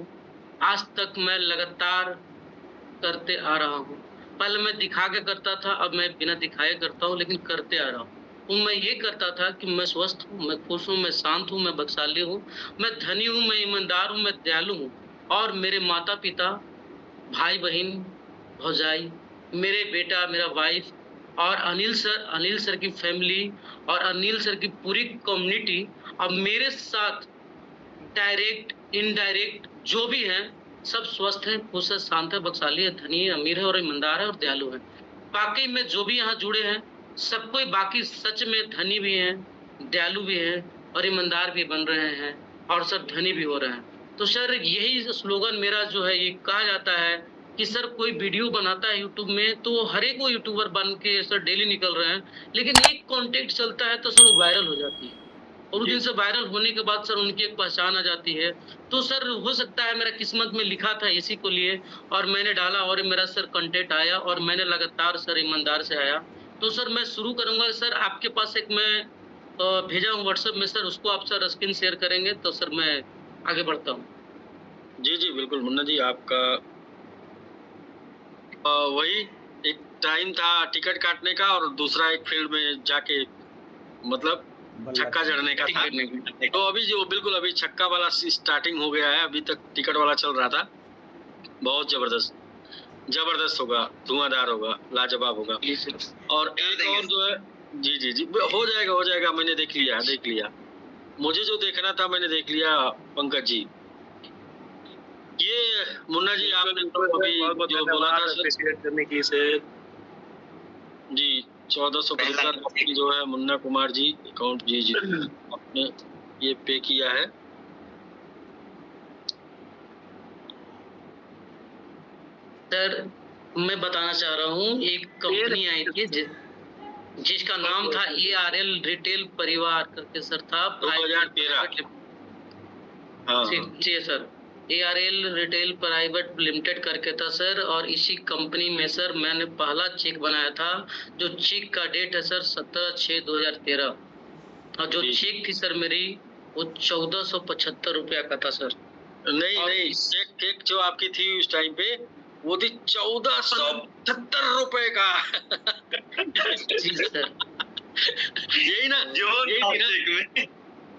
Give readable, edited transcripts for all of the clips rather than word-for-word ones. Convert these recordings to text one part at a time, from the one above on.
हूँ। आज तक मैं लगातार करते आ रहा हूँ। पहले मैं दिखा के करता था, अब मैं बिना दिखाए करता हूँ, लेकिन करते आ रहा हूँ। तो मैं ये करता था कि मैं स्वस्थ हूँ, मैं खुश हूँ, मैं शांत हूँ, मैं बलशाली हूँ, मैं धनी हूँ, मैं ईमानदार हूँ, मैं दयालु हूँ और मेरे माता-पिता, भाई-बहिन, भौजाई, मेरे बेटा, मेरा वाइफ़ और अनिल सर की फैमिली और अनिल सर की पूरी कम्युनिटी अब मेरे साथ डायरेक्ट, इनडायरेक्ट जो भी हैं, सब स्वस्थ हैं, खुश हैं, शांत हैं, बलशाली हैं, धनी हैं, अमीर हैं और ईमानदार हैं और दयालु हैं। वाक़ई में जो भी यहाँ जुड़े हैं, सब कोई बाकी सच में धनी भी हैं, दयालु भी हैं और ईमानदार भी बन रहे हैं और सब धनी भी हो रहे हैं। तो सर यही स्लोगन मेरा जो है ये कहा जाता है कि सर कोई वीडियो बनाता है यूट्यूब में तो हर एक वो यूट्यूबर बन के सर डेली निकल रहे हैं, लेकिन एक कंटेंट चलता है तो सर वो वायरल हो जाती है। और उस जी। दिन से वायरल होने के बाद सर उनकी एक पहचान आ जाती है। तो सर हो सकता है मेरा किस्मत में लिखा था इसी को लिए और मैंने डाला और मेरा सर कंटेंट आया और मैंने लगातार सर ईमानदार से आया। तो सर मैं शुरू करूँगा सर आपके पास एक मैं भेजा हूँ व्हाट्सएप में सर उसको आप सर स्क्रीन शेयर करेंगे तो सर मैं आगे बढ़ता हूँ। जी, जी, बिल्कुल मुन्ना जी आपका वही एक टाइम था टिकट काटने का और दूसरा एक फील्ड में जाके मतलब छक्का जड़ने का था। तो अभी जो बिल्कुल अभी छक्का वाला स्टार्टिंग हो गया है, अभी तक टिकट वाला चल रहा था। बहुत ज़बरदस्त, ज़बरदस्त होगा, धुआँधार होगा, लाजवाब होगा। और एक और जो है जी, जी, जी, हो जाएगा, मैंने देख लिया। मुझे जो देखना था मैंने देख लिया पंकज जी। ये मुन्ना जी आपने तो अभी जो बोला था शेयर करने की से जी 1475 जो है मुन्ना कुमार जी अकाउंट जी जी आपने ये पे किया है। सर मैं बताना चाह रहा हूँ एक कंपनी आई थी जिसका नाम था एआरएल रिटेल परिवार करके सर था 2013 हाँ जी sir ARL retail private limited करके था सर और इसी कंपनी में सर मैंने पहला चेक बनाया था जो चेक का डेट है सर 17/6/2013 और जो चेक थी सर मेरी वो 1475 रुपया का था सर। नहीं चेक जो आपकी थी उस टाइम पे वो थी 1475 रुपए का जी सर यही ना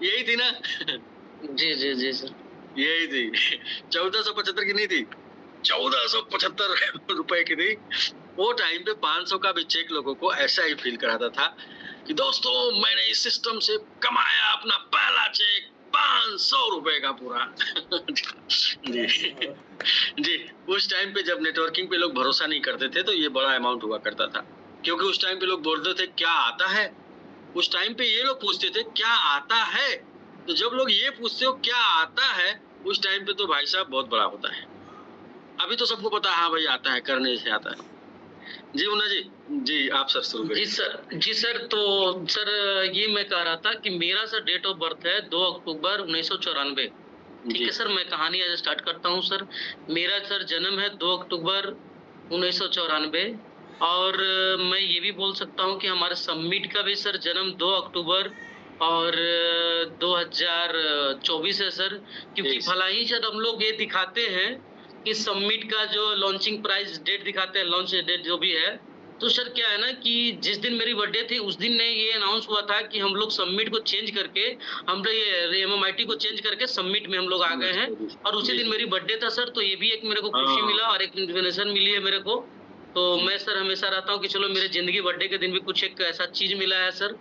यही थी ना जी जी जी सर यही थी 1475 की नहीं थी 1475 रुपए की थी। वो टाइम पे 500 का भी चेक लोगों को ऐसा ही फील कराता था कि दोस्तों मैंने इस सिस्टम से कमाया अपना पहला चेक 500 रुपए का पूरा जी जी उस टाइम पे जब नेटवर्किंग पे लोग भरोसा नहीं करते थे तो ये बड़ा अमाउंट हुआ करता था क्योंकि उस टाइम पे लोग बोलते थे क्या आता है। उस टाइम पे ये लोग पूछते थे क्या आता है। तो जब लोग ये पूछते हो क्या आता है उस टाइम पे तो भाई साहब बहुत बड़ा होता है। अभी तो सबको पता है हाँ भाई आता है करने से आता है। जी मुन्ना जी आप सर शुरू करिए। जी सर तो सर ये मैं कह रहा था कि मेरा सर डेट ऑफ बर्थ है 2 अक्टूबर 1994। ठीक है सर मैं कहानी आज स्टार्ट करता हूँ सर। मेरा सर जन्म है 2 अक्टूबर 1994 और मैं ये भी बोल सकता हूँ कि हमारे समिट का भी सर जन्म 2 अक्टूबर और 2024 है सर क्योंकि भला ही शायद हम लोग ये दिखाते हैं कि समिट का जो लॉन्चिंग प्राइस डेट दिखाते हैं लॉन्च डेट जो भी है तो सर क्या है ना कि जिस दिन मेरी बर्थडे थी उस दिन ने ये अनाउंस हुआ था कि हम लोग समिट को चेंज करके हम लोग ये एमएमआईटी को चेंज करके समिट में हम लोग आ गए हैं और उसी दिन मेरी बर्थडे था सर तो ये भी एक मेरे को खुशी मिला और एक इन्फॉर्मेशन मिली है मेरे को। तो मैं सर हमेशा रहता हूँ कि चलो मेरे जिंदगी बर्थडे के दिन भी कुछ एक ऐसा चीज मिला है सर।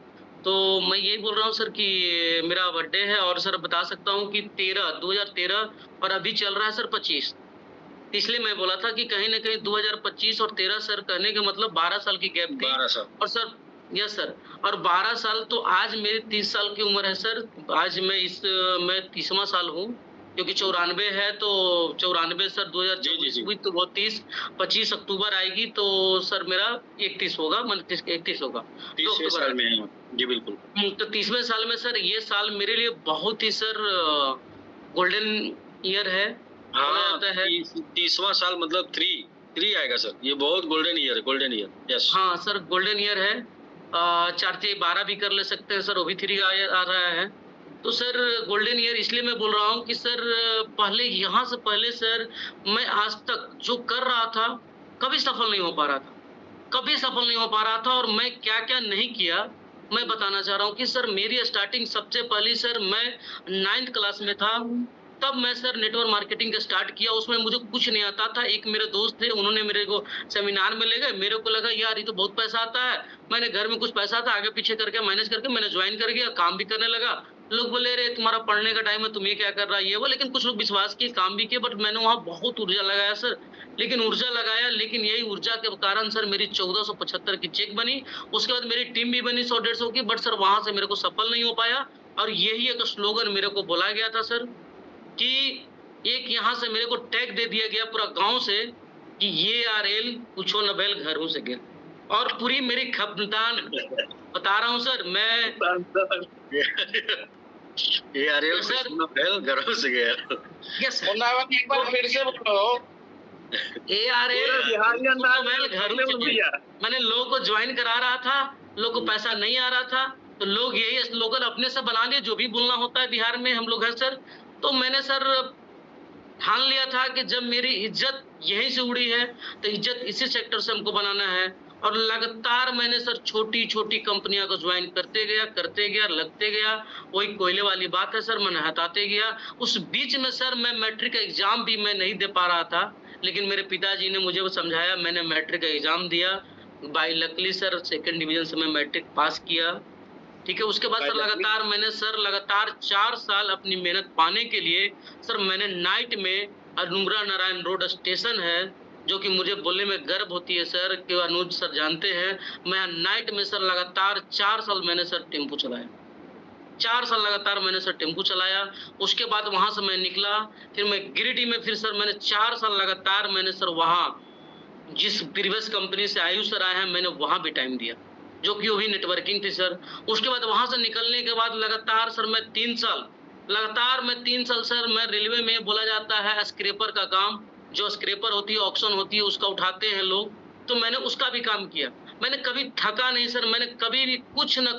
तो मैं यही बोल रहा हूँ सर कि मेरा बर्थडे है और सर बता सकता हूँ कि 2013 और अभी चल रहा है सर 25। इसलिए मैं बोला था कि कहीं न कहीं 2025 और 13 सर कहने का मतलब 12 साल की गैप थी। 12 साल और सर यस सर और 12 साल तो आज मेरी 30 साल की उम्र है सर। आज मैं 30वां साल हूँ क्योंकि 94 है तो 94 सर 2024 हुई तो वो 25 अक्टूबर आएगी तो सर मेरा 31 होगा मतलब 31 होगा। 30वें साल में हैं जी बिल्कुल। तो 30वें साल में सर ये साल मेरे लिए बहुत ही सर गोल्डन ईयर है। हाँ 30वां साल मतलब 3 आएगा सर। ये बहुत गोल्डन ईयर यस। हाँ सर गोल्डन ईयर है 4 से 12 भी कर ले सकते हैं सर वो भी 3 आ रहा है। तो सर गोल्डन ईयर इसलिए मैं बोल रहा हूँ कि सर पहले यहाँ से पहले सर मैं आज तक जो कर रहा था कभी सफल नहीं हो पा रहा था, कभी सफल नहीं हो पा रहा था। और मैं क्या-क्या नहीं किया, मैं बताना चाह रहा हूँ कि सर मेरी स्टार्टिंग सबसे पहली सर मैं 9th क्लास में था, तब मैं सर नेटवर्क मार्केटिंग का स्टार्ट किया। उसमें मुझे कुछ नहीं आता था। एक मेरे दोस्त थे, उन्होंने मेरे को सेमिनार में ले गए। मेरे को लगा यार ये तो बहुत पैसा आता है। मैंने घर में कुछ पैसा था, आगे पीछे करके मैनेज करके मैंने ज्वाइन कर गया, काम भी करने लगा। लोग बोले अरे तुम्हारा पढ़ने का टाइम है, तुम ये क्या कर रहा है, ये वो। लेकिन कुछ लोग विश्वास किए, काम भी किए, बट मैंने वहाँ बहुत ऊर्जा लगाया सर। लेकिन ऊर्जा लगाया, लेकिन यही ऊर्जा के कारण सर मेरी 1475 की चेक बनी। उसके बाद मेरी टीम भी बनी 100-150 की, बट सर वहाँ से मेरे को सफल नहीं हो पाया। और यही एक स्लोगन मेरे को बोला गया था सर कि एक यहाँ से मेरे को टैग दे दिया गया पूरा गाँव से कि ये आरएल पूछो न बैल घरों से गेल। और पूरी मेरी खानदान बता रहा हूँ सर मैं ये आरएल सर घरों से गया। यस एक बार फिर से बोलो। ए आरएल घरों से गेल। मैंने लोगों को ज्वाइन करा रहा था, लोगों को पैसा नहीं आ रहा था, तो लोग यही स्लोगन अपने से बना लिए। जो भी बोलना होता है बिहार में हम लोग है सर। तो मैंने सर ठान लिया था कि जब मेरी इज्जत यहीं से उड़ी है तो इज्जत इसी सेक्टर से हमको बनाना है। और लगातार मैंने सर छोटी छोटी कंपनियों को ज्वाइन करते गया, लगते गया। वही कोयले वाली बात है सर, मैंने हटाते गया। उस बीच में सर मैं मैट्रिक का एग्जाम भी मैं नहीं दे पा रहा था, लेकिन मेरे पिताजी ने मुझे वो समझाया, मैंने मैट्रिक का एग्जाम दिया। By luckily sir 2nd division से मैं मैट्रिक पास किया। ठीक है, उसके बाद सर लगातार मैंने सर लगातार 4 साल अपनी मेहनत पाने के लिए सर मैंने नाइट में अनुग्रह नारायण रोड स्टेशन है, जो कि मुझे बोलने में गर्व होती है सर कि अनुज सर जानते हैं, मैं नाइट में सर लगातार 4 साल मैंने सर टेम्पो चलाया। 4 साल लगातार मैंने सर टेम्पो चलाया। उसके बाद वहां से मैं निकला, फिर मैं गिरिडीह में फिर सर मैंने 4 साल लगातार मैंने सर वहां जिस प्रीवियस कंपनी से आयु सर आए हैं मैंने वहां भी टाइम दिया, जो कि वो भी नेटवर्किंग थी सर। उसके बाद वहां से निकलने के बाद लगातार सर मैं 3 साल सर मैं रेलवे में बोला जाता है स्क्रैपर का काम, जो स्क्रैपर होती है, ऑक्शन होती है, उसका उठाते हैं लोग, तो मैंने उसका भी काम किया। मैंने कभी थका नहीं सर, मैंने कभी भी कुछ न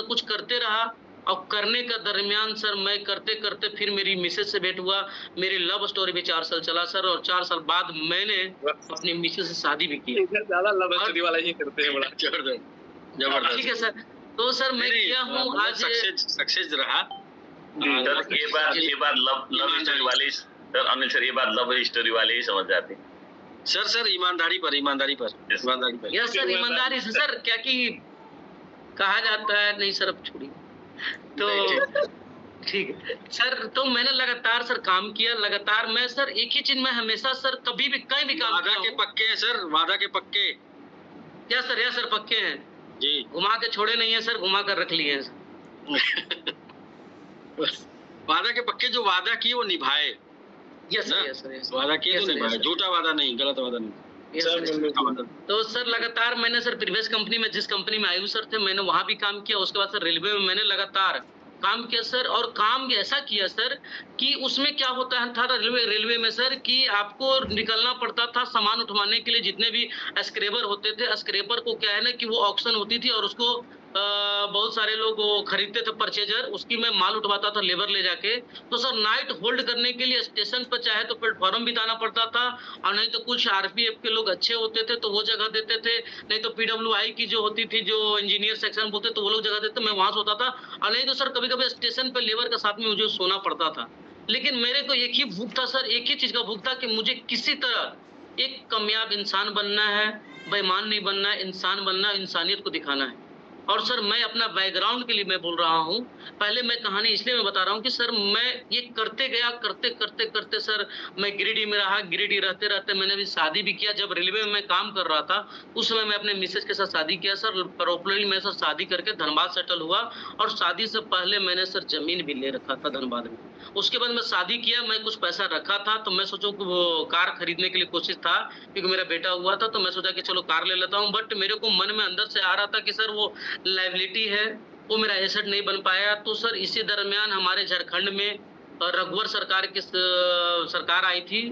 कुछ करते रहा। और करने का दरमियान सर मैं करते करते फिर मेरी मिसेज से भेंट हुआ। मेरी लव स्टोरी भी 4 साल चला सर, और 4 साल बाद मैंने अपनी मिसेज से शादी भी की। ज्यादा लव स्टोरी वाला ही करते हैं बड़ा जबरदस्त। ठीक है सर, तो सर मैं किया हूँ आज सक्सेस रहा। सर ये बात लव स्टोरी वाली सर, अनिल सर ये बात लव स्टोरी वाले ही समझ जाते हैं सर ईमानदारी पर यस सर, ईमानदारी से सर, क्या कि कहा जाता है नहीं सर, अब छोड़िए। तो ठीक है सर, तो मैंने लगातार सर काम किया। लगातार मैं सर एक ही चीज में हमेशा सर कभी भी कहीं भी काम वादा के पक्के हैं सर, वादा के पक्के। या सर पक्के हैं जी, घुमा के छोड़े नहीं है सर, घुमा कर रख लिए हैं। वादा के पक्के, जो वादा किए वो निभाए। यस सर, वादा किए तो निभाए, झूठा वादा नहीं, गलत वादा नहीं। तो सर लगातार मैंने सर प्रीवियस कंपनी में जिस कंपनी में आयु सर थे मैंने वहां भी काम किया। उसके बाद सर रेलवे में मैंने लगातार काम किया सर, और काम भी ऐसा किया सर कि उसमें क्या होता है था रेलवे में सर कि आपको निकलना पड़ता था सामान उठवाने के लिए। जितने भी स्क्रैपर होते थे, स्क्रैपर को क्या है ना कि वो ऑक्शन होती थी और उसको बहुत सारे लोग वो खरीदते थे, परचेजर, उसकी मैं माल उठवाता था लेबर ले जाके। तो सर नाइट होल्ड करने के लिए स्टेशन पर चाहे तो प्लेटफॉर्म बिताना पड़ता था, और नहीं तो कुछ आरपीएफ के लोग अच्छे होते थे तो वो जगह देते थे, नहीं तो पीडब्ल्यूआई की जो होती थी, जो इंजीनियर सेक्शन बोलते तो वो लोग जगह देते, मैं वहां सोता था। और नहीं तो सर कभी कभी स्टेशन पर लेबर के साथ में मुझे सोना पड़ता था। लेकिन मेरे को एक ही भूख था सर, एक ही चीज का भूख था कि मुझे किसी तरह एक कामयाब इंसान बनना है, बेईमान नहीं बनना है, इंसान बनना, इंसानियत को दिखाना है। और सर मैं अपना बैकग्राउंड के लिए मैं बोल रहा हूँ, पहले मैं कहानी इसलिए मैं बता रहा हूँ कि सर मैं ये करते गया, करते सर मैं गिरिडीह में रहा। गिरिडीह रहते मैंने भी शादी भी किया। जब रेलवे में मैं काम कर रहा था उस समय मैं अपने मिसेज के साथ शादी किया सर। प्रॉपरली मैं सर शादी करके धनबाद सेटल हुआ, और शादी से पहले मैंने सर जमीन भी ले रखा था धनबाद में। उसके बाद मैं शादी किया, मैं कुछ पैसा रखा था तो मैं सोचा कि वो कार खरीदने के लिए कोशिश था, क्योंकि मेरा बेटा हुआ था, तो मैं सोचा कि चलो कार ले लेता हूँ। बट मेरे को मन में अंदर से आ रहा था कि सर वो लायबिलिटी है, वो मेरा एसेट नहीं बन पाया। तो सर इसी दरमियान हमारे झारखंड में रघुवर सरकार की सरकार आई थी,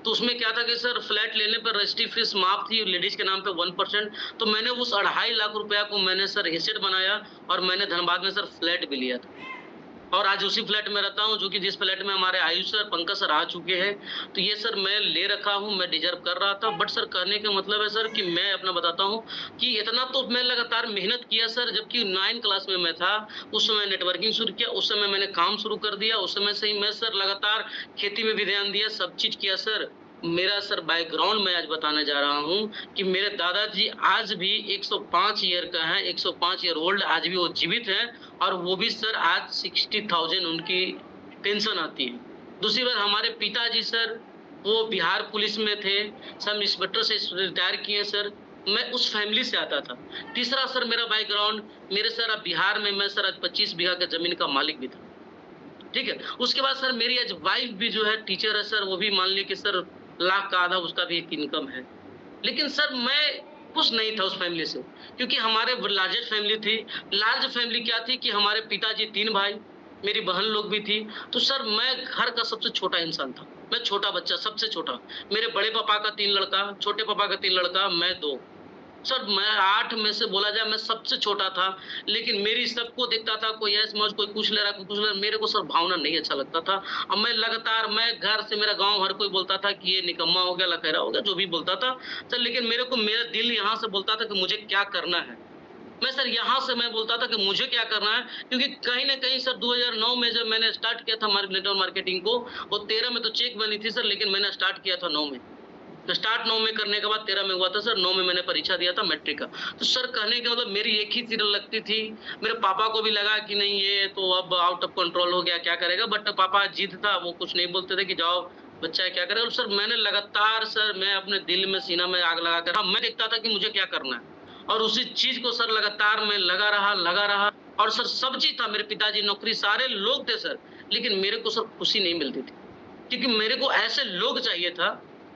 तो उसमें क्या था कि सर फ्लैट लेने पर रजिस्ट्री फीस माफ थी लेडीज के नाम पे 1%। तो मैंने उस 2.5 लाख रुपया को मैंने सर एसेट बनाया, और मैंने धनबाद में सर फ्लैट भी लिया था। और आज उसी फ्लैट में रहता हूँ जो कि जिस फ्लैट में हमारे आयुष सर, पंकज सर आ चुके हैं। तो ये सर मैं ले रखा हूँ, मैं डिजर्व कर रहा था। बट सर कहने का मतलब है सर कि मैं अपना बताता हूँ कि इतना तो मैं लगातार मेहनत किया सर, जबकि 9 क्लास में मैं था उस समय नेटवर्किंग शुरू किया, उस समय मैंने काम शुरू कर दिया, उस समय से ही मैं सर लगातार खेती में भी ध्यान दिया, सब चीज किया सर। मेरा सर बैकग्राउंड मैं आज बताने जा रहा हूँ कि मेरे दादाजी आज भी 105 ईयर का है, 105 ईयर ओल्ड, आज भी वो जीवित है। और वो भी सर आज 60,000 उनकी पेंशन आती है। दूसरी बात, हमारे पिताजी सर वो बिहार पुलिस में थे, सब इंस्पेक्टर से रिटायर किए सर। मैं उस फैमिली से आता था। तीसरा सर मेरा बैकग्राउंड, मेरे सर अब बिहार में मैं सर आज 25 बीघा के जमीन का मालिक भी था, ठीक है। उसके बाद सर मेरी आज वाइफ भी जो है टीचर है सर, वो भी मान ली कि सर लाख का आधा उसका भी एक इनकम है। लेकिन सर मैं खुश नहीं था उस फैमिली से, क्योंकि हमारे लार्जेस्ट फैमिली थी। लार्ज फैमिली क्या थी कि हमारे पिताजी 3 भाई, मेरी बहन लोग भी थी। तो सर मैं घर का सबसे छोटा इंसान था, मैं छोटा बच्चा, सबसे छोटा। मेरे बड़े पापा का 3 लड़का, छोटे पापा का 3 लड़का, मैं 2। सर मैं 8 में से बोला जाए मैं सबसे छोटा था। लेकिन मेरी सबको देखता था, कोई ऐस मौज, कोई कुछ ले रहा, कोई कुछ ले रहा, मेरे को सर भावना नहीं अच्छा लगता था। अब मैं लगातार, मैं घर से, मेरा गांव हर कोई बोलता था कि ये निकम्मा हो गया, लखेरा हो गया, जो भी बोलता था सर। लेकिन मेरे को मेरा दिल यहाँ से बोलता था कि मुझे क्या करना है। मैं सर यहाँ से मैं बोलता था कि मुझे क्या करना है, क्योंकि कहीं ना कहीं सर 2009 में जब मैंने स्टार्ट किया था नेटवर्क मार्केटिंग को, वो 13 में तो चेक बनी थी सर, लेकिन मैंने स्टार्ट किया था 9 में। तो स्टार्ट 9 में करने के बाद 13 में हुआ था सर। 9 में मैंने परीक्षा दिया था मैट्रिक का। तो सर कहने का मतलब मेरी एक ही सीरियल लगती थी। मेरे पापा को भी लगा कि नहीं ये तो अब आउट ऑफ कंट्रोल हो गया, क्या करेगा। बट पापा जिद था, वो कुछ नहीं बोलते थे कि जाओ बच्चा है क्या करेगा। और सर मैंने लगातार सर, मैं अपने दिल में, सीना में आग लगा कर मैं देखता था कि मुझे क्या करना है, और उसी चीज को सर लगातार मैं लगा रहा। और सर सब चीज था, मेरे पिताजी नौकरी, सारे लोग थे सर, लेकिन मेरे को सर खुशी नहीं मिलती थी, क्योंकि मेरे को ऐसे लोग चाहिए था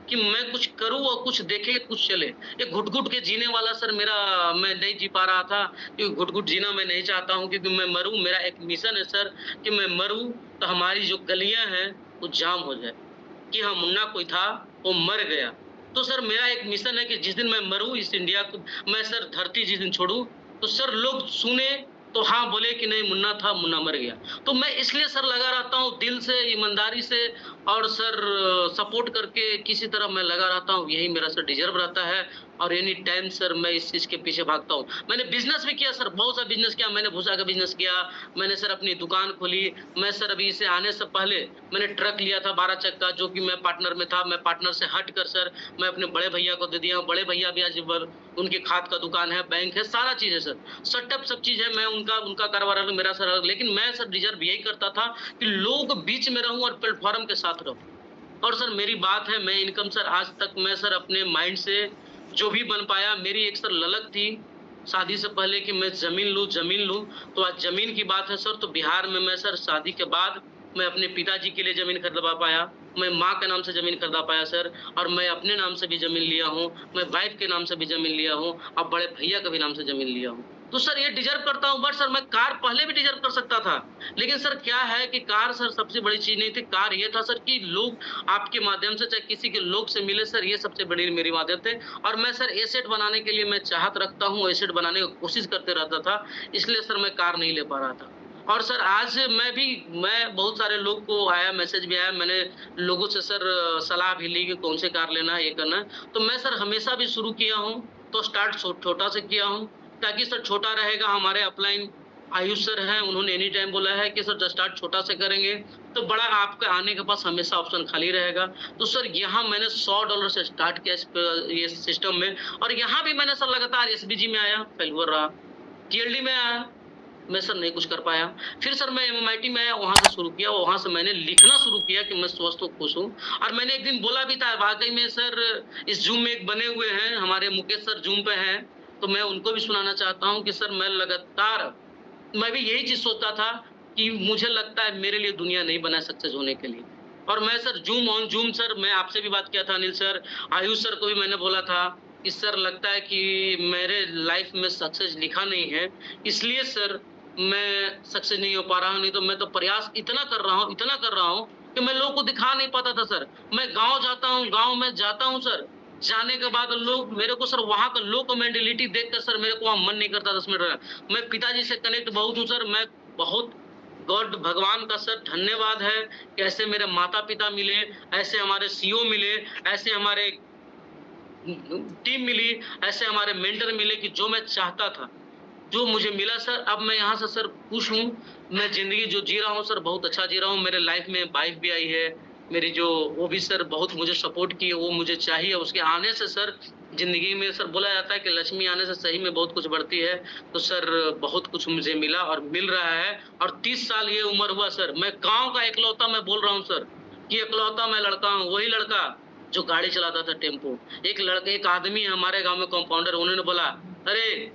कि मैं कुछ करूं और कुछ देखे, कुछ चले। ये घुट घुट के जीने वाला सर मेरा, मैं नहीं जी पा रहा था, क्योंकि घुट घुट जीना मैं नहीं चाहता हूं, क्योंकि मैं मरूं। मेरा एक मिशन है सर कि मैं मरूं तो हमारी जो गलियां हैं वो जाम हो जाए, कि हाँ मुन्ना कोई था वो मर गया। तो सर मेरा एक मिशन है कि जिस दिन मैं मरूं इस इंडिया को, मैं सर धरती जिस दिन छोड़ूं, तो सर लोग सुने तो हाँ बोले कि नहीं मुन्ना था, मुन्ना मर गया। तो मैं इसलिए सर लगा रहता हूँ दिल से, ईमानदारी से, और सर सपोर्ट करके किसी तरह मैं लगा रहता हूँ। यही मेरा सर डिजर्व रहता है। और एनी टाइम सर मैं इस चीज के पीछे भागता हूँ। मैंने बिजनेस भी किया सर, बहुत सा बिजनेस किया। मैंने भूसा का बिजनेस किया, मैंने सर अपनी दुकान खोली। मैं सर अभी इसे आने से पहले मैंने ट्रक लिया था 12 चक्का, जो कि मैं पार्टनर में था। मैं पार्टनर से हट कर सर मैं अपने बड़े भैया को दे दिया हूँ। बड़े भैया भी आज उनकी खाद का दुकान है, बैंक है, सारा चीज है सर, सेटअप सब चीज है। मैं उनका कारोबार है, मेरा सर। लेकिन मैं सर डिजर्व यही करता था कि लोग बीच में रहूं और प्लेटफॉर्म के साथ रहूं। और सर मेरी बात है, मैं इनकम सर आज तक मैं सर अपने माइंड से जो भी बन पाया, मेरी एक सर ललक थी शादी से पहले कि मैं जमीन लूं। तो आज जमीन की बात है सर, तो बिहार में मैं सर शादी के बाद मैं अपने पिताजी के लिए जमीन खरीदवा पाया, मैं माँ के नाम से जमीन खरीदा पाया सर, और मैं अपने नाम से भी जमीन लिया हूँ, मैं वाइफ के नाम से भी जमीन लिया हूँ, और बड़े भैया के भी नाम से जमीन लिया हूँ। तो सर ये डिजर्व करता हूँ। बट सर मैं कार पहले भी डिजर्व कर सकता था, लेकिन सर क्या है कि कार सर सबसे बड़ी चीज नहीं थी। कार ये था सर कि लोग आपके माध्यम से, चाहे किसी के लोग से मिले सर, ये सबसे बड़ी मेरी माध्यम थे। और मैं सर एसेट बनाने के लिए मैं चाहत रखता हूँ, एसेट बनाने की कोशिश करते रहता था, इसलिए सर मैं कार नहीं ले पा रहा था। और सर आज मैं बहुत सारे लोग को आया, मैसेज भी आया, मैंने लोगों से सर सलाह भी ली कि कौन से कार लेना है, ये करना है। तो मैं सर हमेशा भी शुरू किया हूँ तो स्टार्ट छोटा से किया हूँ, ताकि सर छोटा रहेगा। हमारे अपलाइन आयुष सर हैं, उन्होंने एनी टाइम बोला है कि सर स्टार्ट छोटा से करेंगे तो बड़ा आपके आने के पास हमेशा ऑप्शन खाली रहेगा। तो सर यहाँ मैंने $100 से स्टार्ट किया ये सिस्टम में, और यहाँ भी मैंने सर लगातार एसबीजी में आया, फेल्यूर रहा, टीएलडी में आया, मैं सर नहीं कुछ कर पाया। फिर सर मैं एमआईटी में आया, वहां से शुरू किया, वहां से मैंने लिखना शुरू किया कि मैं स्वस्थ हूँ, खुश हूँ। और मैंने एक दिन बोला भी था, वाकई में सर इस जूम में एक बने हुए हैं हमारे मुकेश सर, जूम पे हैं, तो मैं उनको भी सुनाना चाहता हूँ कि सर मैं लगातार, मैं भी यही चीज सोचता था कि मुझे लगता है मेरे लिए दुनिया नहीं बना सक्सेस होने के लिए। और मैं sir zoom on zoom sir, मैं आपसे भी बात किया था अनिल सर, आयुष सर को भी मैंने बोला था कि सर लगता है कि मेरे लाइफ में सक्सेस लिखा नहीं है, इसलिए सर मैं सक्सेस नहीं हो पा रहा हूँ। नहीं तो मैं तो प्रयास इतना कर रहा हूँ कि मैं लोगों को दिखा नहीं पाता था सर। मैं गांव जाता हूँ, गांव में जाता हूँ सर, जाने के बाद लोग मेरे को सर वहां का लो कमेंटेलिटी देखकर सर मेरे को वहां मन नहीं करता 10 मिनट रहना। मैं पिताजी से कनेक्ट बहुत हूँ सर, मैं बहुत गॉड भगवान का सर धन्यवाद है कि ऐसे मेरे माता पिता मिले, ऐसे हमारे सीईओ मिले, ऐसे हमारे टीम मिली, ऐसे हमारे मेंटर मिले कि जो मैं चाहता था जो मुझे मिला सर। अब मैं यहाँ से सर खुश हूँ। मैं जिंदगी जो जी रहा हूँ सर बहुत अच्छा जी रहा हूँ। मेरे लाइफ में वाइफ भी आई है मेरी, जो वो भी सर बहुत मुझे सपोर्ट की है, वो मुझे चाहिए। उसके आने से सर जिंदगी में सर बोला जाता है कि लक्ष्मी आने से सही में बहुत कुछ बढ़ती है। तो सर बहुत कुछ मुझे मिला और मिल रहा है। और 30 साल ये उम्र हुआ सर, मैं गाँव का इकलौता मैं बोल रहा हूँ सर कि इकलौता मैं लड़का हूँ, वही लड़का जो गाड़ी चलाता था टेम्पो। एक आदमी है हमारे गाँव में कंपाउंडर, उन्होंने बोला अरे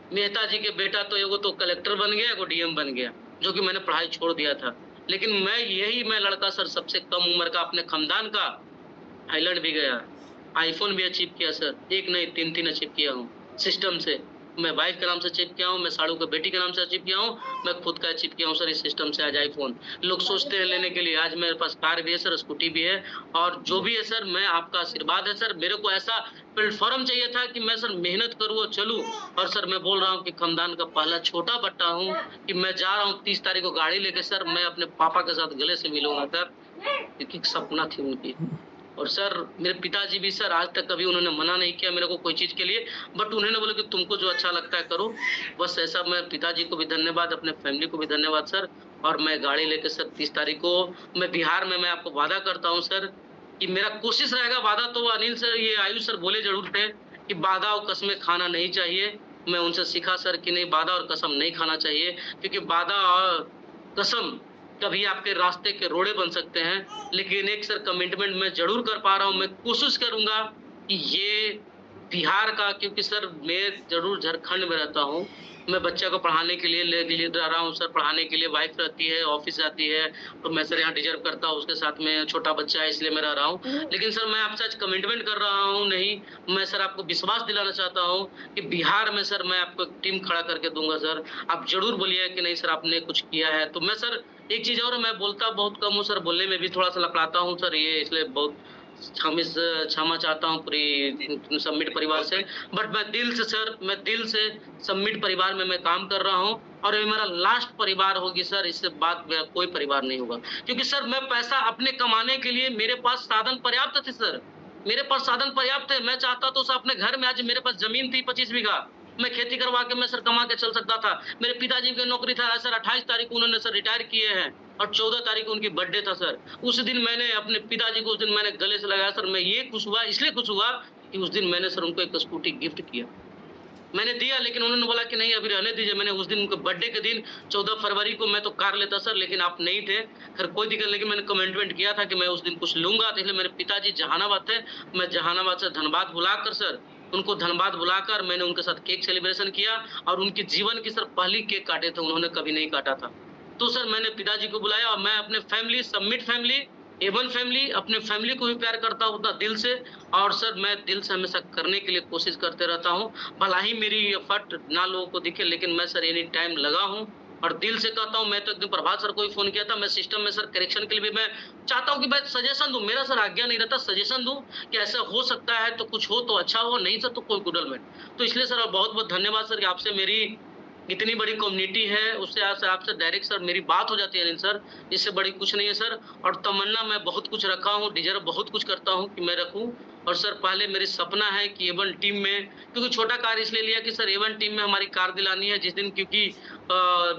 मेहता जी के बेटा तो एगो तो कलेक्टर बन गया, एगो डीएम बन गया, जो कि मैंने पढ़ाई छोड़ दिया था। लेकिन मैं लड़का सर सबसे कम उम्र का अपने खानदान का थाईलैंड भी गया, आईफोन भी अचीव किया सर, एक नहीं 3 अचीव किया हूँ सिस्टम से। मैं वाइफ के नाम से अचीव किया हूँ, मैं साड़ू के बेटी के नाम से अचीव किया हूँ, मैं खुद का अचीव किया हूँ सर इस सिस्टम से। आज आईफोन लोग सोचते हैं लेने के लिए, आज मेरे पास कार भी है सर, स्कूटी भी है, और जो भी है सर मैं आपका आशीर्वाद है सर। मेरे को ऐसा प्लेटफॉर्म चाहिए था कि मैं सर मेहनत करूँ और चलूँ। और सर मैं बोल रहा हूँ कि खानदान का पहला छोटा बट्टा हूँ कि मैं जा रहा हूँ 30 तारीख को गाड़ी लेके सर, मैं अपने पापा के साथ गले से मिलूंगा सर, क्योंकि सपना थी उनकी। और सर मेरे पिताजी भी सर आज तक कभी उन्होंने मना नहीं किया मेरे को कोई चीज के लिए, बट उन्होंने बोला कि तुमको जो अच्छा लगता है करो, बस ऐसा। मैं पिताजी को भी धन्यवाद, अपने फैमिली को भी धन्यवाद सर। और मैं गाड़ी लेके सर 30 तारीख को मैं बिहार में, मैं आपको वादा करता हूँ सर कि मेरा कोशिश रहेगा, वादा तो अनिल सर ये आयुष सर बोले जरूर थे कि वादा और कसमें खाना नहीं चाहिए। मैं उनसे सीखा सर कि नहीं, वादा और कसम नहीं खाना चाहिए, क्योंकि वादा और कसम कभी आपके रास्ते के रोड़े बन सकते हैं। लेकिन एक सर कमिटमेंट मैं जरूर कर पा रहा हूँ, मैं कोशिश करूंगा कि ये बिहार का, क्योंकि सर मैं जरूर झारखंड में रहता हूँ, मैं बच्चा को पढ़ाने के लिए ले जा रहा हूँ सर, पढ़ाने के लिए। वाइफ रहती है, ऑफिस जाती है, तो मैं सर यहाँ डिजर्व करता हूँ, उसके साथ में छोटा बच्चा है इसलिए मैं रह रहा हूँ। लेकिन सर मैं आपसे आज कमिटमेंट कर रहा हूँ, नहीं मैं सर आपको विश्वास दिलाना चाहता हूँ कि बिहार में सर मैं आपको एक टीम खड़ा करके दूंगा सर। आप जरूर बोलिए कि नहीं सर आपने कुछ किया है। तो मैं सर एक चीज और, मैं बोलता बहुत कम हूँ सर, बोलने में भी थोड़ा सा लपड़ाता हूँ सर, ये इसलिए बहुत क्षमा चाहता हूँ पूरी सबमिट परिवार से। बट मैं दिल से सर, मैं दिल से सबमिट परिवार में मैं काम कर रहा हूँ, और ये मेरा लास्ट परिवार होगी सर, इससे बाद मेरा कोई परिवार नहीं होगा। क्योंकि सर मैं पैसा अपने कमाने के लिए, मेरे पास साधन पर्याप्त थे सर, मेरे पास साधन पर्याप्त थे। मैं चाहता तो सर अपने घर में, आज मेरे पास जमीन थी 25 बीघा, मैं खेती करवा के मैं सर कमा के चल सकता था। मेरे पिताजी की नौकरी था सर, 28 तारीख को उन्होंने सर रिटायर किए हैं, और 14 तारीख को उनकी बर्थडे था सर। उस दिन मैंने अपने पिताजी को, उस दिन मैंने गले से लगाया सर। मैं ये खुश हुआ, इसलिए खुश हुआ कि उस दिन मैंने सर उनको एक स्कूटी गिफ्ट किया, मैंने दिया, लेकिन उन्होंने बोला कि नहीं अभी रहने दीजिए। मैंने उस दिन उनके बर्थडे के दिन 14 फरवरी को मैं तो कार लेता सर, लेकिन आप नहीं थे, खैर कोई दिक्कत, लेकिन मैंने कमिटमेंट किया था कि मैं उस दिन कुछ लूंगा। तो इसलिए मेरे पिताजी जहानाबाद थे, मैं जहानाबाद से धनबाद बुलाकर सर, उनको धनबाद बुलाकर मैंने उनके साथ केक सेलिब्रेशन किया, और उनकी जीवन की सर पहली केक काटे थे, उन्होंने कभी नहीं काटा था। तो सर मैंने पिताजी को बुलाया, और मैं अपने फैमिली, सबमिट फैमिली, एवन फैमिली, अपने फैमिली को भी प्यार करता हूँ उतना दिल से। और सर मैं दिल से हमेशा करने के लिए कोशिश करते रहता हूँ, भला ही मेरी एफर्ट ना लोगों को दिखे, लेकिन मैं सर एनी टाइम लगा हूँ और दिल से कहता हूँ। मैं तो एकदम प्रभात सर को भी फोन किया था, मैं सिस्टम में सर करेक्शन के लिए भी मैं चाहता हूँ कि मैं सजेशन दूं, मेरा सर आज्ञा नहीं रहता, सजेशन दूं कि ऐसा हो सकता है तो कुछ हो तो अच्छा हो, नहीं सर तो कोई गुडलमेंट। तो इसलिए सर बहुत बहुत धन्यवाद सर कि आपसे मेरी इतनी बड़ी कम्युनिटी है, उससे आपसे डायरेक्ट सर मेरी बात हो जाती है अनिल सर, इससे बड़ी कुछ नहीं है सर। और तमन्ना मैं बहुत कुछ रखा हूँ, डिजर्व बहुत कुछ करता हूँ कि मैं रखूँ। और सर पहले मेरी सपना है कि एवन टीम में, क्योंकि छोटा कार इसलिए लिया कि सर एवन टीम में हमारी कार दिलानी है जिस दिन, क्योंकि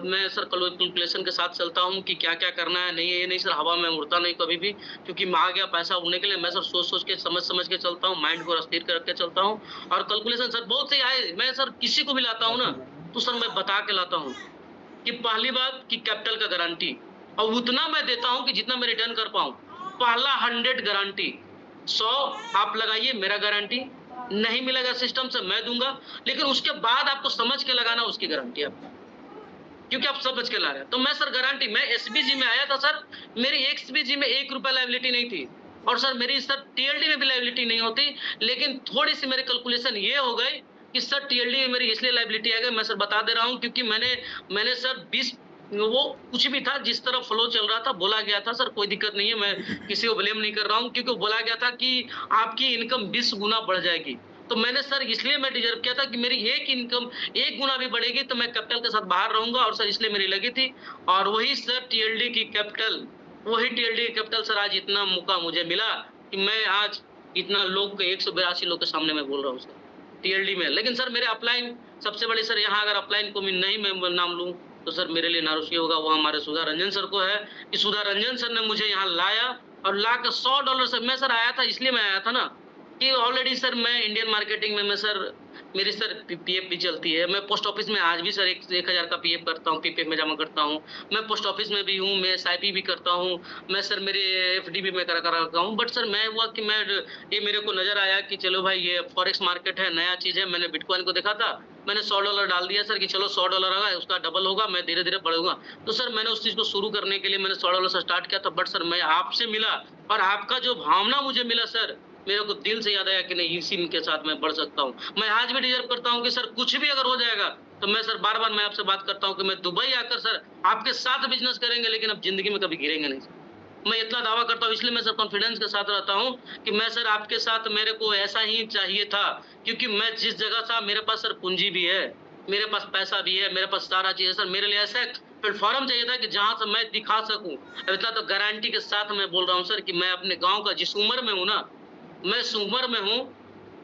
मैं सर कैलकुलेशन के साथ चलता हूँ कि क्या क्या करना है। नहीं ये नहीं सर हवा में उड़ता नहीं कभी भी, क्योंकि मैं आ गया पैसा उड़ने के लिए, मैं सर सोच के समझ के चलता हूँ, माइंड को स्थिर करके चलता हूँ। और कैलकुलेशन सर बहुत से आए, मैं सर किसी को भी लाता हूँ ना तो सर मैं बता के लाता हूँ कि पहली बात कि कैपिटल का गारंटी, और उतना मैं देता हूँ कि जितना मैं रिटर्न कर पाऊँ। पहला 100 गारंटी, 100 आप लगाइए, मेरा गारंटी नहीं मिलेगा सिस्टम से मैं दूंगा, लेकिन उसके बाद आपको समझ के लगाना उसकी गारंटी आपको, क्योंकि आप समझ के ला रहे हैं। तो मैं सर गारंटी, मैं एसबीजी में आया था सर, मेरी एसबीजी में 1 रुपया लायबिलिटी नहीं थी, और सर मेरी सर टीएलडी में भी लायबिलिटी नहीं होती, लेकिन थोड़ी सी मेरी कैलकुलेशन ये हो गई कि सर टीएलडी में मेरी इसलिए लायबिलिटी आ गई, मैं सर बता दे रहा हूँ, क्योंकि मैंने सर 20 वो कुछ भी था जिस तरह फ्लो चल रहा था, बोला गया था सर, कोई दिक्कत नहीं है, मैं किसी को ब्लेम नहीं कर रहा हूँ, क्योंकि बोला गया था कि आपकी इनकम 20 गुना बढ़ जाएगी। तो मैंने सर इसलिए मैं डिजर्व किया था कि मेरी एक इनकम 1 गुना भी बढ़ेगी तो मैं कैपिटल के साथ बाहर रहूंगा, और सर इसलिए मेरी लगी थी। और वही सर टीएलडी की कैपिटल सर आज इतना मौका मुझे मिला कि मैं आज इतना लोग के 182 लोग के सामने मैं बोल रहा हूँ सर टीएलडी में। लेकिन सर मेरे अपलाइन सबसे बड़ी सर, यहाँ अगर अपलाइन को नहीं मैं नाम लूँ तो सर मेरे लिए नारुषी होगा, वो हमारे सुधा रंजन सर को है कि सुधा रंजन सर ने मुझे यहाँ लाया और ला कर $100 से मैं सर आया था, इसलिए मैं आया था ना कि ऑलरेडी सर मैं इंडियन मार्केटिंग में मैं सर मेरी सर पीएफ भी चलती है। मैं पोस्ट ऑफिस में आज भी सर 1000 का पीएफ करता हूँ, पीपीएफ में जमा करता हूँ। मैं पोस्ट ऑफिस में भी हूँ, मैं एसआईपी भी करता हूँ, मैं सर मेरे एफडी भी मैं करा रखा हूँ। बट सर मैं हुआ कि मैं ये मेरे को नजर आया कि चलो भाई ये फॉरेक्स मार्केट है, नया चीज है। मैंने बिटकॉइन को देखा था, मैंने $100 डाल दिया सर कि चलो $100 होगा, उसका डबल होगा, मैं धीरे धीरे बढ़ूंगा। तो सर मैंने उस चीज को शुरू करने के लिए मैंने $100 से स्टार्ट किया था। बट सर मैं आपसे मिला और आपका जो भावना मुझे मिला सर, मेरे को दिल से याद आया कि नहीं इसी के साथ मैं बढ़ सकता हूँ। मैं आज भी डिजर्व करता हूँ कि सर कुछ भी अगर हो जाएगा तो मैं सर बार बार मैं आपसे बात करता हूँ कि मैं दुबई आकर सर आपके साथ बिजनेस करेंगे, लेकिन अब जिंदगी में कभी गिरेंगे नहीं। मैं इतना दावा करता हूँ, इसलिए मैं सर कॉन्फिडेंस के साथ रहता हूँ कि मैं सर आपके साथ मेरे को ऐसा ही चाहिए था, क्योंकि मैं जिस जगह था मेरे पास सर पूंजी भी है, मेरे पास पैसा भी है, मेरे पास सारा चीज है सर। मेरे लिए ऐसा प्लेटफॉर्म चाहिए था कि जहां से मैं दिखा सकूं। इतना तो गारंटी के साथ मैं बोल रहा हूँ सर कि मैं अपने गाँव का जिस उम्र में हूँ ना, मैं इस उम्र में हूँ,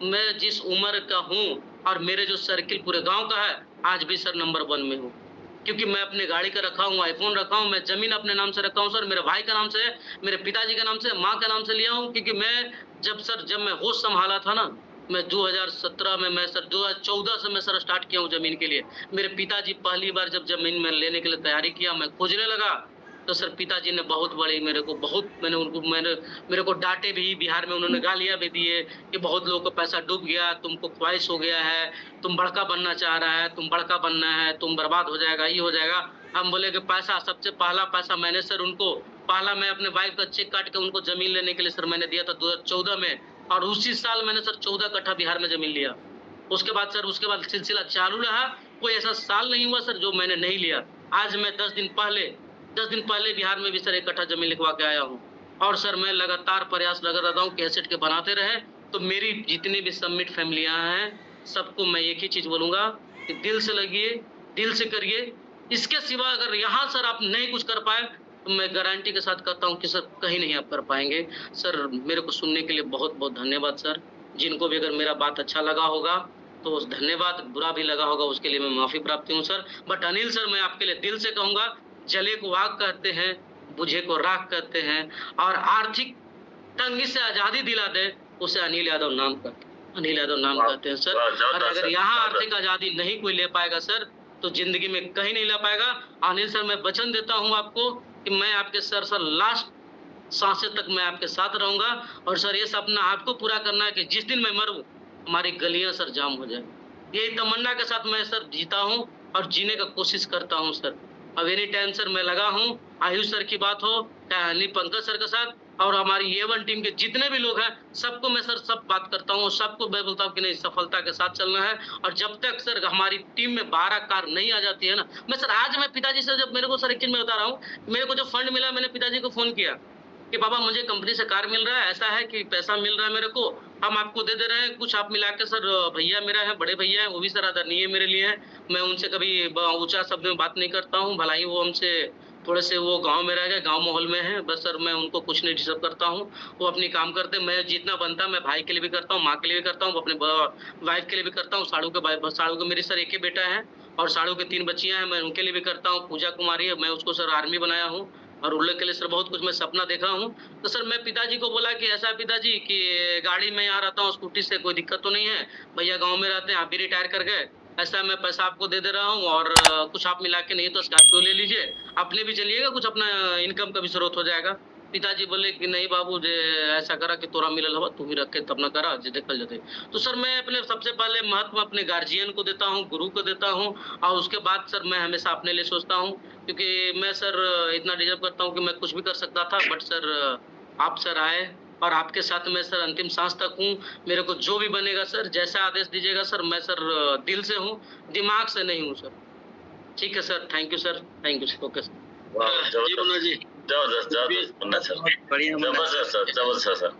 मैं जिस उम्र का हूँ और मेरे जो सर्किल पूरे गांव का है, आज भी सर नंबर 1 में हूँ। क्योंकि मैं अपने गाड़ी का रखा हूँ, आईफोन रखा हूँ, मैं जमीन अपने नाम से रखा हूँ सर, मेरे भाई का नाम से, मेरे पिताजी का नाम से, माँ का नाम से लिया हूँ। क्योंकि मैं जब मैं होश संभाला था ना, मैं 2017 में मैं सर 2014 से मैं सर स्टार्ट किया हूँ जमीन के लिए। मेरे पिताजी पहली बार जब जमीन में लेने के लिए तैयारी किया, मैं खोजने लगा तो सर पिताजी ने बहुत बड़ी मेरे को डांटे भी, बिहार में उन्होंने गालियां भी दिए कि बहुत लोगों का पैसा डूब गया, तुमको ख्वाहिश हो गया है, तुम बड़का बनना चाह रहा है, तुम बड़का बनना है, तुम बर्बाद हो जाएगा, ये हो जाएगा। हम बोले कि पैसा, सबसे पहला पैसा मैंने सर उनको मैं अपने वाइफ का चेक काट के उनको जमीन लेने के लिए सर मैंने दिया था 2014 में, और उसी साल मैंने सर 14 कट्ठा बिहार में जमीन लिया। उसके बाद सिलसिला चालू रहा, कोई ऐसा साल नहीं हुआ सर जो मैंने नहीं लिया। आज मैं 10 दिन पहले बिहार में भी सर 1 कट्ठा जमीन लिखवा के आया हूँ। और सर मैं लगातार प्रयास लगा रहता हूँ कि एसेट के बनाते रहे। तो मेरी जितनी भी समिट फैमिलियाँ हैं, सबको मैं एक ही चीज बोलूंगा कि दिल से लगिए, दिल से करिए। इसके सिवा अगर यहाँ सर आप नहीं कुछ कर पाए तो मैं गारंटी के साथ कहता हूँ कि सर कहीं नहीं आप कर पाएंगे। सर मेरे को सुनने के लिए बहुत बहुत धन्यवाद सर। जिनको भी अगर मेरा बात अच्छा लगा होगा तो धन्यवाद, बुरा भी लगा होगा उसके लिए मैं माफी प्राप्ति हूँ सर। बट अनिल सर, मैं आपके लिए दिल से कहूंगा, जले को आग कहते हैं, बुझे को राख कहते हैं, और आर्थिक तंगी से आजादी दिला दे उसे अनिल यादव नाम कहते हैं सर। और अगर यहाँ आर्थिक आजादी नहीं कोई ले पाएगा सर तो जिंदगी में कहीं नहीं ले पाएगा। अनिल सर, मैं वचन देता हूँ आपको कि मैं आपके सर लास्ट सांसें तक मैं आपके साथ रहूंगा। और सर ये सपना आपको पूरा करना है कि जिस दिन मैं मरूं हमारी गलियां सर जाम हो जाए, यही तमन्ना के साथ मैं सर जीता हूं और जीने का कोशिश करता हूं सर। अब एनी टाइम सर मैं लगा हूं, आयुष सर की बात हो चाहे अनिल पंकज सर के साथ और हमारी A1 टीम के जितने भी लोग हैं, सबको मैं सर सब बात करता हूँ, सबको मैं बोलता हूँ कि नहीं सफलता के साथ चलना है। और जब तक सर हमारी टीम में 12 कार नहीं आ जाती है ना, मैं सर आज मैं पिताजी से, जब मेरे को सर एक चीज मैं बता रहा हूँ, मेरे को जो फंड मिला मैंने पिताजी को फोन किया कि पापा मुझे कंपनी से कार मिल रहा है, ऐसा है कि पैसा मिल रहा है मेरे को, हम आपको दे रहे हैं, कुछ आप मिला के सर। भैया मेरा है, बड़े भैया है, वो भी सर आदरणीय मेरे लिए है, मैं उनसे कभी ऊंचा शब्द में बात नहीं करता हूँ, भला ही वो हमसे थोड़े से वो गांव में रह गए, गांव माहौल में है, बस सर मैं उनको कुछ नहीं डिस्टर्ब करता हूँ, वो अपनी काम करते, मैं जितना बनता मैं भाई के लिए भी करता हूँ, माँ के लिए भी करता हूँ, अपने वाइफ के लिए भी करता हूँ। साड़ू के मेरी सर एक ही बेटा है और साड़ू के 3 बच्चियां हैं, मैं उनके लिए भी करता हूँ। पूजा कुमारी है, मैं उसको सर आर्मी बनाया हूँ और उन लोग के लिए सर बहुत कुछ मैं सपना देखा हूँ। तो सर मैं पिताजी को बोला कि ऐसा पिताजी कि गाड़ी में यहाँ रहता हूँ, स्कूटी से कोई दिक्कत तो नहीं है, भैया गाँव में रहते हैं, आप भी रिटायर कर गए, ऐसा मैं पैसा आपको दे रहा हूँ और कुछ आप मिला के नहीं तो स्कॉर्पियो ले लीजिए, अपने भी चलिएगा, कुछ अपना इनकम का भी स्रोत हो जाएगा। पिताजी बोले कि नहीं बाबू जे ऐसा करा कि तोरा मिलल हवा तू भी रख के तब ना करा जे देखल जाते। तो सर मैं अपने सबसे पहले महत्व अपने गार्जियन को देता हूँ, गुरु को देता हूँ, और उसके बाद सर मैं हमेशा अपने लिए सोचता हूँ, क्योंकि मैं सर इतना डिजर्व करता हूँ कि मैं कुछ भी कर सकता था, बट सर आप सर आए और आपके साथ मैं सर अंतिम सांस तक हूँ। मेरे को जो भी बनेगा सर, जैसा आदेश दीजिएगा सर, मैं सर दिल से हूँ, दिमाग से नहीं हूँ सर। ठीक है sir, thank you sir, thank you sir, okay sir. जी मुन्ना जी, जबरदस्त मुन्ना सर, बढ़िया जबरदस्त सर।